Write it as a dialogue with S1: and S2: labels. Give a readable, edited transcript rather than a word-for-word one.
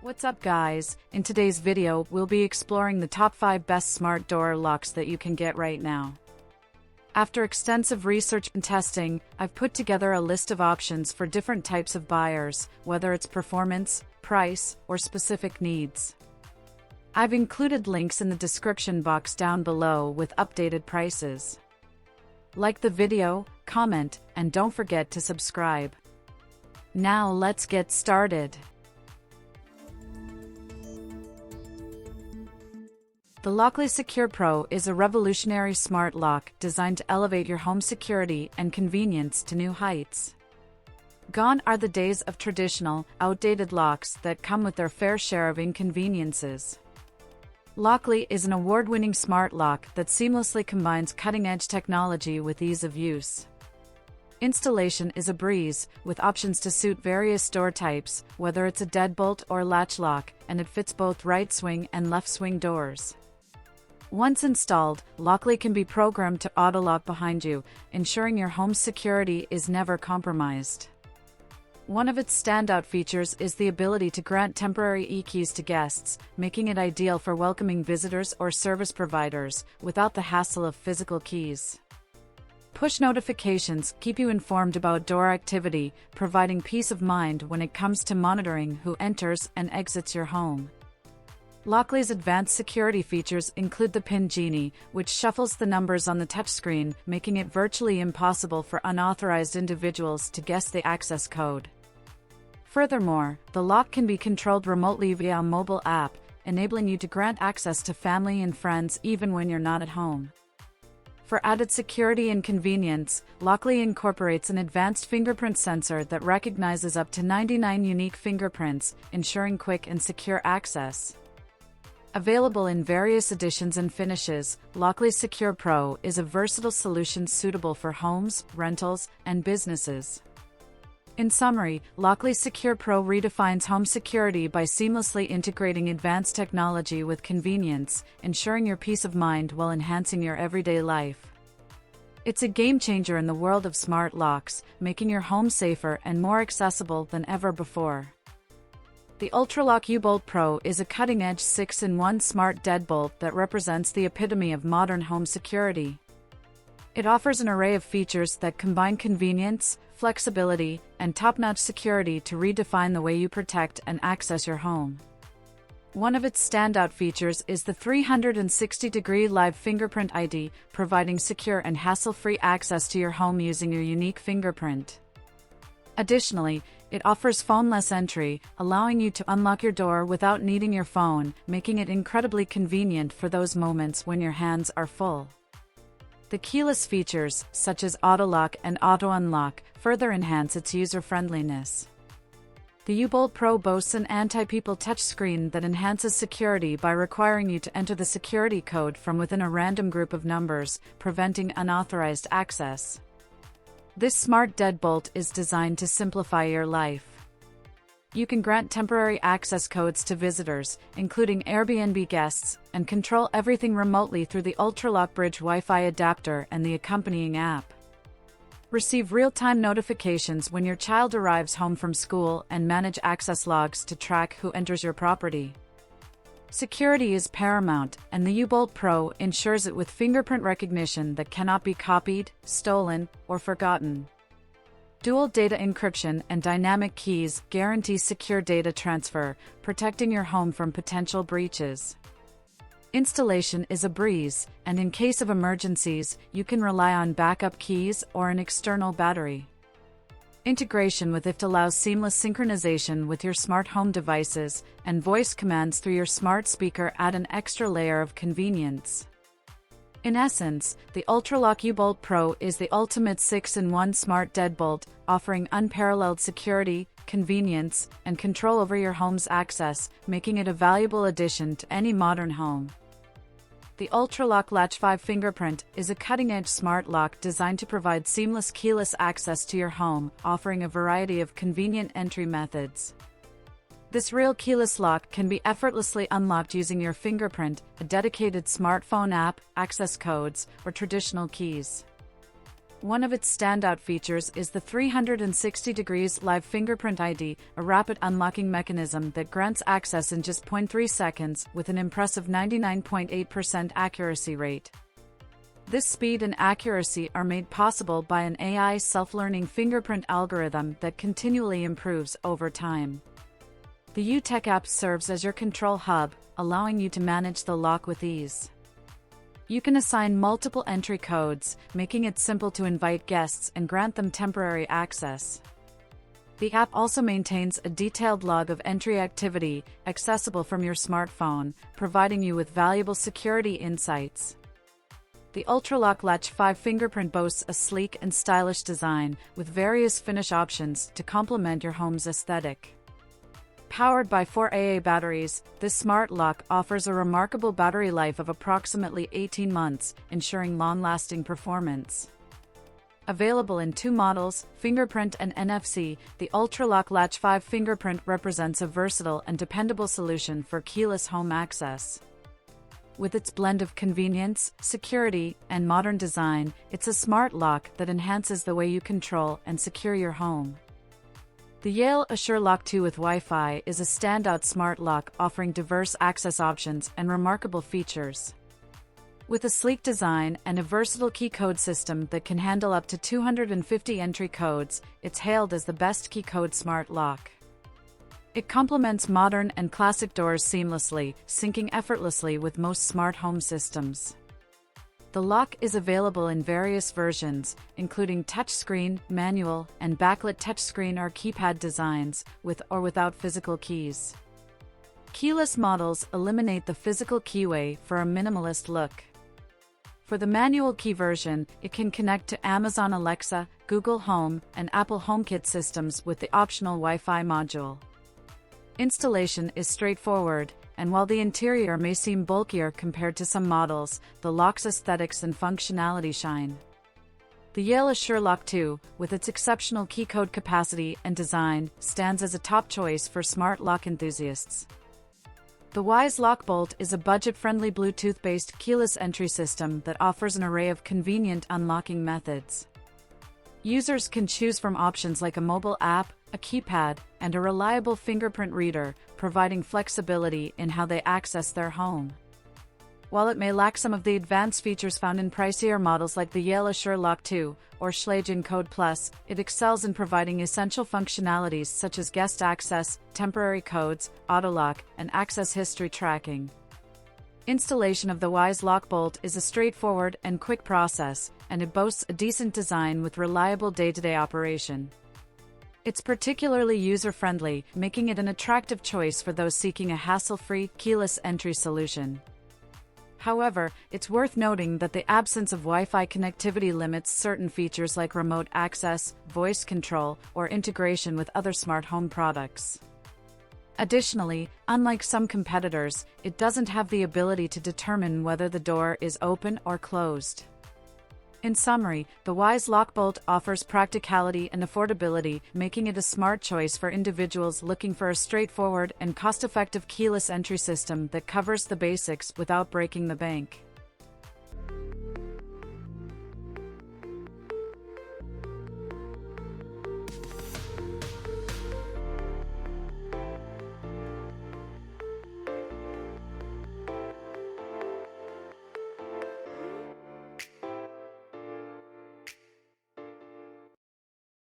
S1: What's up guys, in today's video we'll be exploring the top 5 best smart door locks that you can get right now. After extensive research and testing, I've put together a list of options for different types of buyers, whether it's performance, price, or specific needs. I've included links in the description box down below with updated prices. Like the video, comment, and don't forget to subscribe. Now let's get started. The Lockly Secure Pro is a revolutionary smart lock designed to elevate your home security and convenience to new heights. Gone are the days of traditional, outdated locks that come with their fair share of inconveniences. Lockly is an award-winning smart lock that seamlessly combines cutting-edge technology with ease of use. Installation is a breeze, with options to suit various door types, whether it's a deadbolt or latch lock, and it fits both right swing and left swing doors. Once installed, Lockly can be programmed to auto-lock behind you, ensuring your home's security is never compromised. One of its standout features is the ability to grant temporary e-keys to guests, making it ideal for welcoming visitors or service providers, without the hassle of physical keys. Push notifications keep you informed about door activity, providing peace of mind when it comes to monitoring who enters and exits your home. Lockly's advanced security features include the PIN Genie, which shuffles the numbers on the touchscreen, making it virtually impossible for unauthorized individuals to guess the access code. Furthermore, the lock can be controlled remotely via a mobile app, enabling you to grant access to family and friends even when you're not at home. For added security and convenience, Lockly incorporates an advanced fingerprint sensor that recognizes up to 99 unique fingerprints, ensuring quick and secure access. Available in various editions and finishes, Lockly Secure Pro is a versatile solution suitable for homes, rentals, and businesses. In summary, Lockly Secure Pro redefines home security by seamlessly integrating advanced technology with convenience, ensuring your peace of mind while enhancing your everyday life. It's a game-changer in the world of smart locks, making your home safer and more accessible than ever before. The Ultraloq U-Bolt Pro is a cutting-edge 6-in-1 smart deadbolt that represents the epitome of modern home security. It offers an array of features that combine convenience, flexibility, and top-notch security to redefine the way you protect and access your home. One of its standout features is the 360-degree live fingerprint ID, providing secure and hassle-free access to your home using your unique fingerprint. Additionally, it offers phone-less entry, allowing you to unlock your door without needing your phone, making it incredibly convenient for those moments when your hands are full. The keyless features, such as auto-lock and auto-unlock, further enhance its user-friendliness. The U-Bolt Pro boasts an anti-people touchscreen that enhances security by requiring you to enter the security code from within a random group of numbers, preventing unauthorized access. This smart deadbolt is designed to simplify your life. You can grant temporary access codes to visitors, including Airbnb guests, and control everything remotely through the Ultraloq Bridge Wi-Fi adapter and the accompanying app. Receive real-time notifications when your child arrives home from school and manage access logs to track who enters your property. Security is paramount, and the U-Bolt Pro ensures it with fingerprint recognition that cannot be copied, stolen, or forgotten. Dual data encryption and dynamic keys guarantee secure data transfer, protecting your home from potential breaches. Installation is a breeze, and in case of emergencies, you can rely on backup keys or an external battery. Integration with IFT allows seamless synchronization with your smart home devices, and voice commands through your smart speaker add an extra layer of convenience. In essence, the Ultraloq U-Bolt Pro is the ultimate 6-in-1 smart deadbolt, offering unparalleled security, convenience, and control over your home's access, making it a valuable addition to any modern home. The Ultraloq Latch 5 Fingerprint is a cutting-edge smart lock designed to provide seamless keyless access to your home, offering a variety of convenient entry methods. This real keyless lock can be effortlessly unlocked using your fingerprint, a dedicated smartphone app, access codes, or traditional keys. One of its standout features is the 360 degrees live fingerprint ID, a rapid unlocking mechanism that grants access in just 0.3 seconds with an impressive 99.8% accuracy rate. This speed and accuracy are made possible by an AI self-learning fingerprint algorithm that continually improves over time. The UTech app serves as your control hub, allowing you to manage the lock with ease. You can assign multiple entry codes, making it simple to invite guests and grant them temporary access. The app also maintains a detailed log of entry activity, accessible from your smartphone, providing you with valuable security insights. The Ultraloq Latch 5 fingerprint boasts a sleek and stylish design, with various finish options to complement your home's aesthetic. Powered by 4 AA batteries, this smart lock offers a remarkable battery life of approximately 18 months, ensuring long-lasting performance. Available in two models, Fingerprint and NFC, the Ultraloq Latch 5 fingerprint represents a versatile and dependable solution for keyless home access. With its blend of convenience, security, and modern design, it's a smart lock that enhances the way you control and secure your home. The Yale Ultraloq 2 with Wi-Fi is a standout smart lock offering diverse access options and remarkable features. With a sleek design and a versatile key code system that can handle up to 250 entry codes, it's hailed as the best key code smart lock. It complements modern and classic doors seamlessly, syncing effortlessly with most smart home systems. The lock is available in various versions, including touchscreen, manual, and backlit touchscreen or keypad designs, with or without physical keys. Keyless models eliminate the physical keyway for a minimalist look. For the manual key version, it can connect to Amazon Alexa, Google Home, and Apple HomeKit systems with the optional Wi-Fi module. Installation is straightforward, and while the interior may seem bulkier compared to some models, the lock's aesthetics and functionality shine. The Yale Ultraloq 2, with its exceptional key code capacity and design, stands as a top choice for smart lock enthusiasts. The Wyze Deadbolt is a budget-friendly Bluetooth-based keyless entry system that offers an array of convenient unlocking methods. Users can choose from options like a mobile app, a keypad, and a reliable fingerprint reader, providing flexibility in how they access their home. While it may lack some of the advanced features found in pricier models like the Yale Ultraloq 2 or Schlage Code Plus, it excels in providing essential functionalities such as guest access, temporary codes, autolock, and access history tracking. Installation of the Wyze Deadbolt is a straightforward and quick process, and it boasts a decent design with reliable day-to-day operation. It's particularly user-friendly, making it an attractive choice for those seeking a hassle-free, keyless entry solution. However, it's worth noting that the absence of Wi-Fi connectivity limits certain features like remote access, voice control, or integration with other smart home products. Additionally, unlike some competitors, it doesn't have the ability to determine whether the door is open or closed. In summary, the Wyze Deadbolt offers practicality and affordability, making it a smart choice for individuals looking for a straightforward and cost-effective keyless entry system that covers the basics without breaking the bank.